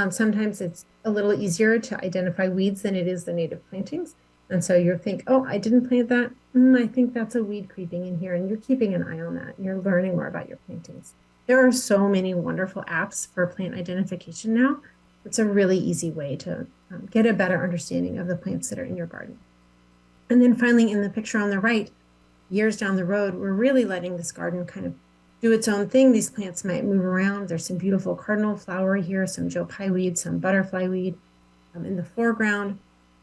Sometimes it's a little easier to identify weeds than it is the native plantings. And so you think, oh, I didn't plant that. I think that's a weed creeping in here. And you're keeping an eye on that. You're learning more about your plantings. There are so many wonderful apps for plant identification now. It's a really easy way to get a better understanding of the plants that are in your garden. And then finally, in the picture on the right, years down the road, we're really letting this garden kind of do its own thing. These plants might move around. There's some beautiful cardinal flower here, some Joe Pye weed, some butterfly weed in the foreground.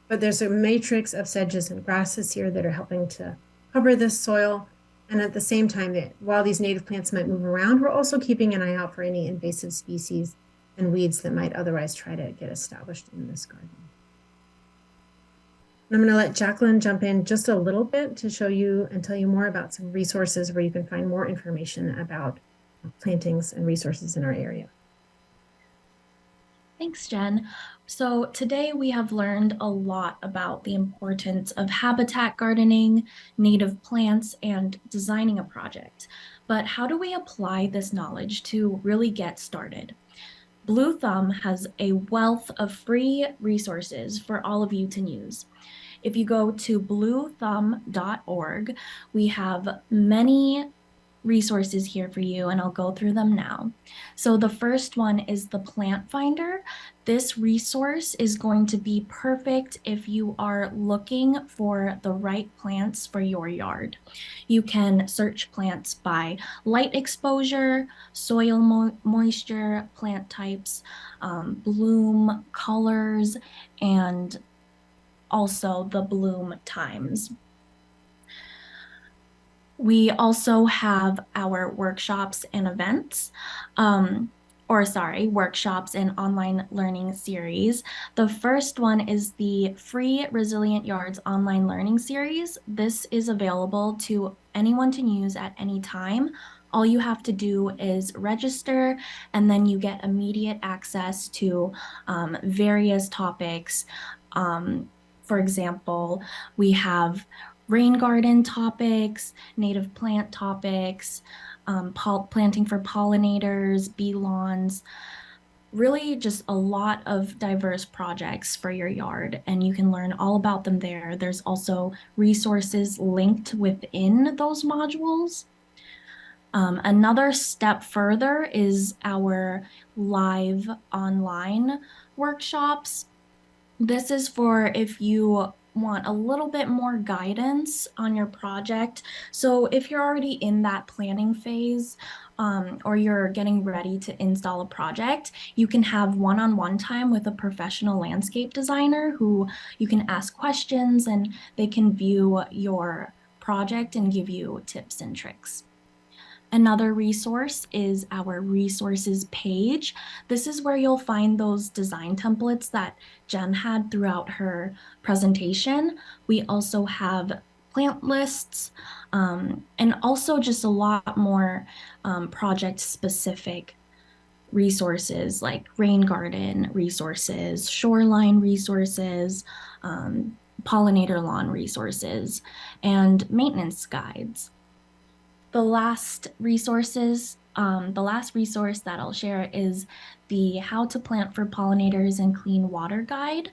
But there's a matrix of sedges and grasses here that are helping to cover this soil. And at the same time, while these native plants might move around, we're also keeping an eye out for any invasive species and weeds that might otherwise try to get established in this garden. And I'm going to let Jacqueline jump in just a little bit to show you and tell you more about some resources where you can find more information about plantings and resources in our area. Thanks, Jen. So today we have learned a lot about the importance of habitat gardening, native plants, and designing a project. But how do we apply this knowledge to really get started? Blue Thumb has a wealth of free resources for all of you to use. If you go to bluethumb.org, we have many resources here for you, and I'll go through them now. So the first one is the Plant Finder. This resource is going to be perfect if you are looking for the right plants for your yard. You can search plants by light exposure, soil moisture, plant types, bloom colors, and also the bloom times. We also have our workshops and events, workshops and online learning series. The first one is the free Resilient Yards online learning series. This is available to anyone to use at any time. All you have to do is register, and then you get immediate access to various topics. For example, we have rain garden topics, native plant topics, planting for pollinators, bee lawns, really just a lot of diverse projects for your yard, and you can learn all about them there. There's also resources linked within those modules. Another step further is our live online workshops. This is for if you want a little bit more guidance on your project. So if you're already in that planning phase, or you're getting ready to install a project, you can have one-on-one time with a professional landscape designer who you can ask questions, and they can view your project and give you tips and tricks. Another resource is our resources page. This is where you'll find those design templates that Jen had throughout her presentation. We also have plant lists, and also just a lot more project-specific resources like rain garden resources, shoreline resources, pollinator lawn resources, and maintenance guides. The last resource that I'll share is the How to Plant for Pollinators and Clean Water Guide.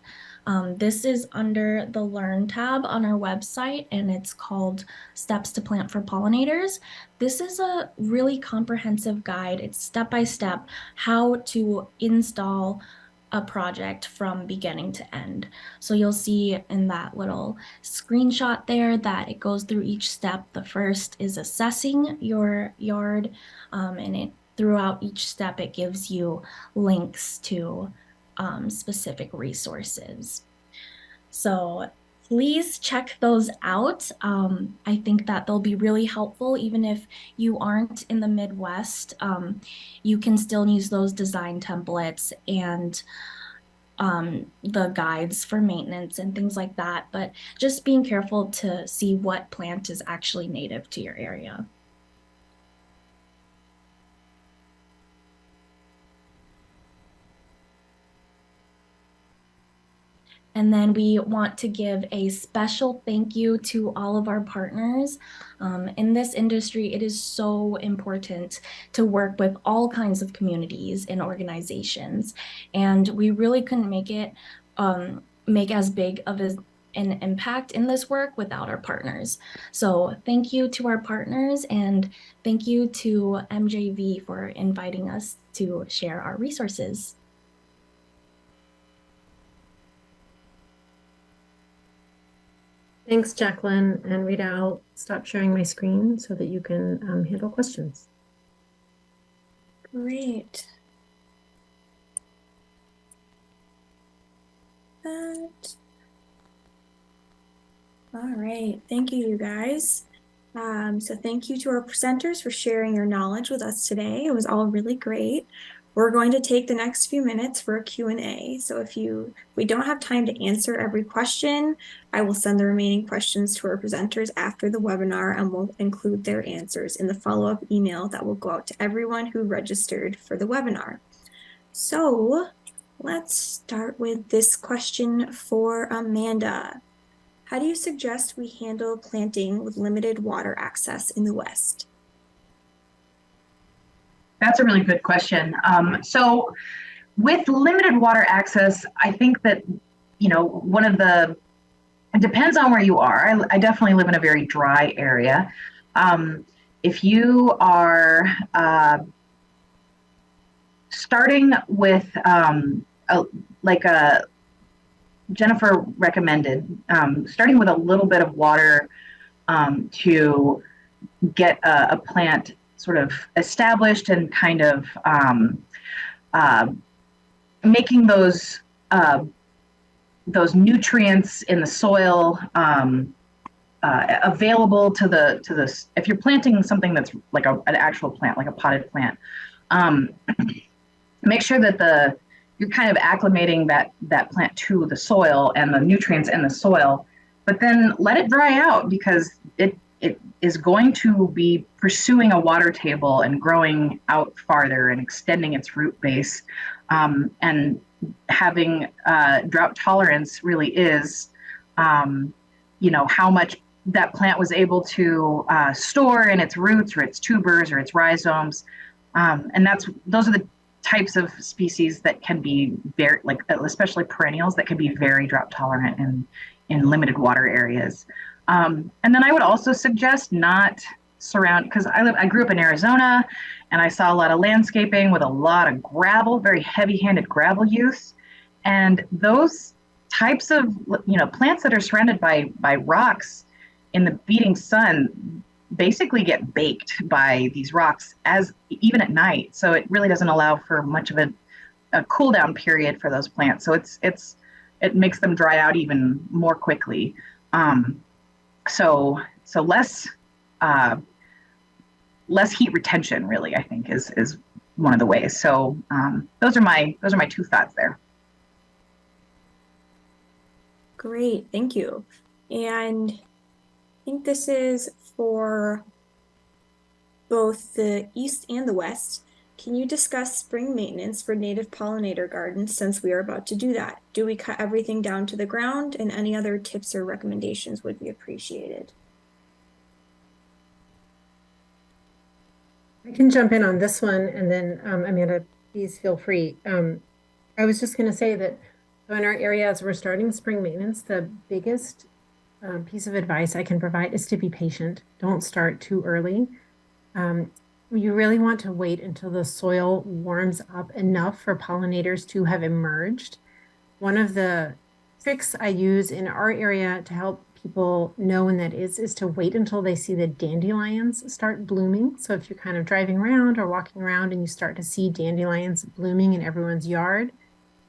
This is under the Learn tab on our website, and it's called Steps to Plant for Pollinators. This is a really comprehensive guide. It's step-by-step how to install a project from beginning to end. So you'll see in that little screenshot there that it goes through each step. The first is assessing your yard, and throughout each step it gives you links to specific resources. So please check those out. I think that they'll be really helpful, even if you aren't in the Midwest. You can still use those design templates and the guides for maintenance and things like that. But just being careful to see what plant is actually native to your area. And then we want to give a special thank you to all of our partners. In this industry, it is so important to work with all kinds of communities and organizations. And we really couldn't make as big of an impact in this work without our partners. So thank you to our partners, and thank you to MJV for inviting us to share our resources. Thanks, Jacqueline. And Rita, I'll stop sharing my screen so that you can handle questions. Great. All right, thank you, you guys. So thank you to our presenters for sharing your knowledge with us today. It was all really great. We're going to take the next few minutes for a Q&A. So if we don't have time to answer every question, I will send the remaining questions to our presenters after the webinar, and we'll include their answers in the follow-up email that will go out to everyone who registered for the webinar. So let's start with this question for Amanda. How do you suggest we handle planting with limited water access in the West? That's a really good question. So with limited water access, I think that, it depends on where you are. I definitely live in a very dry area. If you are starting with Jennifer recommended, starting with a little bit of water to get a plant sort of established and kind of making those nutrients in the soil available to the if you're planting something that's like an actual plant, like a potted plant, make sure that you're kind of acclimating that plant to the soil and the nutrients in the soil, but then let it dry out, because it is going to be pursuing a water table and growing out farther and extending its root base. And having drought tolerance really is, how much that plant was able to store in its roots or its tubers or its rhizomes. And those are the types of species that can be very, especially perennials, that can be very drought tolerant in limited water areas. And then I would also suggest not surround, because I grew up in Arizona, and I saw a lot of landscaping with a lot of gravel, very heavy-handed gravel use. And those types of plants that are surrounded by rocks in the beating sun basically get baked by these rocks even at night. So it really doesn't allow for much of a cool down period for those plants. So it makes them dry out even more quickly. So less heat retention, really, I think is one of the ways. So those are my two thoughts there. Great, thank you. And I think this is for both the East and the West. Can you discuss spring maintenance for native pollinator gardens, since we are about to do that? Do we cut everything down to the ground? And any other tips or recommendations would be appreciated. I can jump in on this one, and then Amanda, please feel free. I was just going to say that in our area, as we're starting spring maintenance, the biggest piece of advice I can provide is to be patient. Don't start too early. You really want to wait until the soil warms up enough for pollinators to have emerged. One of the tricks I use in our area to help people know when that is to wait until they see the dandelions start blooming. So if you're kind of driving around or walking around and you start to see dandelions blooming in everyone's yard,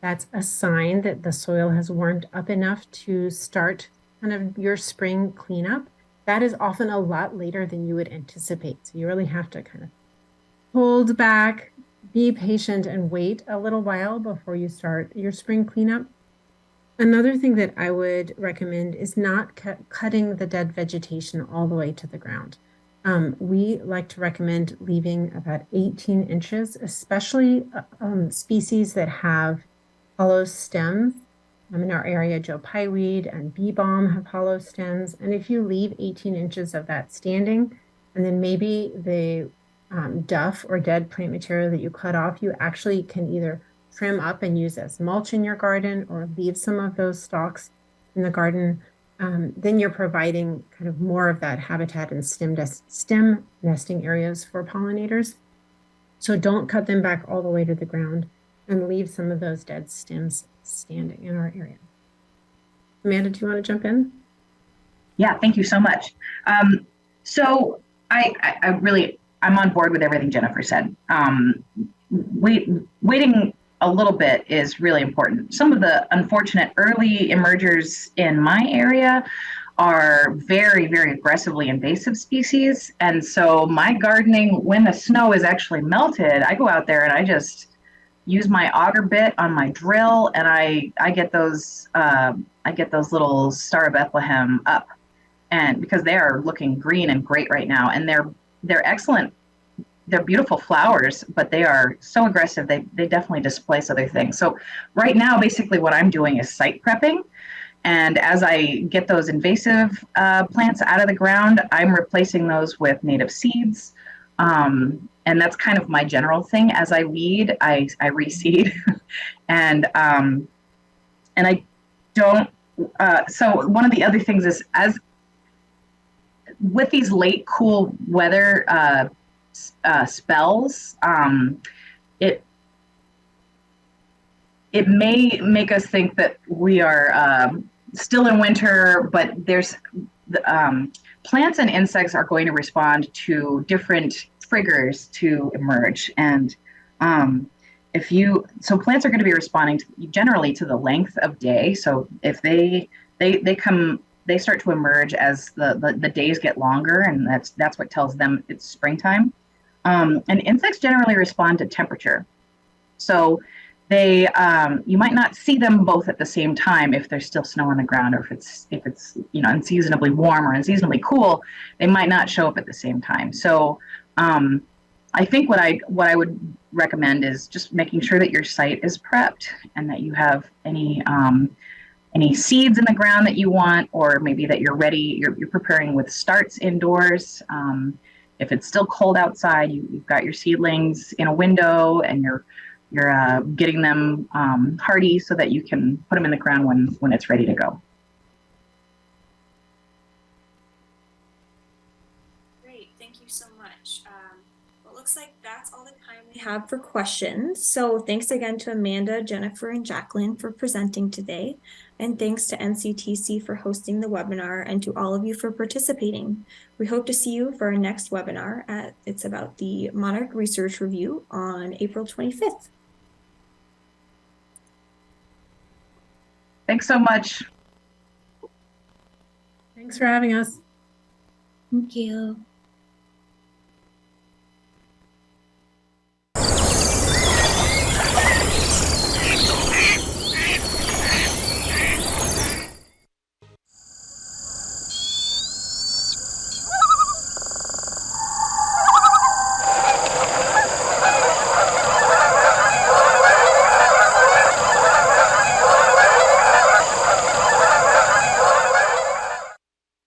that's a sign that the soil has warmed up enough to start kind of your spring cleanup, that is often a lot later than you would anticipate. So you really have to kind of hold back, be patient, and wait a little while before you start your spring cleanup. Another thing that I would recommend is not cutting the dead vegetation all the way to the ground. We like to recommend leaving about 18 inches, especially species that have hollow stems. In our area, Joe Pyeweed and bee balm have hollow stems. And if you leave 18 inches of that standing, and then maybe the duff or dead plant material that you cut off, you actually can either trim up and use as mulch in your garden or leave some of those stalks in the garden. Then you're providing kind of more of that habitat and stem nesting areas for pollinators. So don't cut them back all the way to the ground and leave some of those dead stems standing in our area. Amanda, do you want to jump in? Yeah, thank you so much. So I'm on board with everything Jennifer said. Waiting a little bit is really important. Some of the unfortunate early emergers in my area are very, very aggressively invasive species. And so my gardening, when the snow is actually melted, I go out there and I just use my auger bit on my drill, and I get those little Star of Bethlehem up, and because they are looking green and great right now, and they're excellent. They're beautiful flowers, but they are so aggressive. They definitely displace other things. So right now, basically what I'm doing is site prepping. And as I get those invasive plants out of the ground, I'm replacing those with native seeds. And that's kind of my general thing. As I weed, I reseed. and I don't, so one of the other things is, as with these late cool weather spells, it may make us think that we are still in winter, but there's plants and insects are going to respond to different triggers to emerge. And so plants are going to be responding generally to the length of day. So if they start to emerge as the days get longer, and that's what tells them it's springtime. And insects generally respond to temperature. So you might not see them both at the same time if there's still snow on the ground, or if it's unseasonably warm or unseasonably cool, they might not show up at the same time. So I think what I would recommend is just making sure that your site is prepped and that you have any seeds in the ground that you want, or maybe that you're preparing with starts indoors. If it's still cold outside, you've got your seedlings in a window, and you're getting them hardy so that you can put them in the ground when it's ready to go. Great, thank you so much. Well, it looks like that's all the time we have for questions. So thanks again to Amanda, Jennifer, and Jacqueline for presenting today. And thanks to NCTC for hosting the webinar, and to all of you for participating. We hope to see you for our next webinar. It's about the Monarch Research Review on April 25th. Thanks so much. Thanks for having us. Thank you.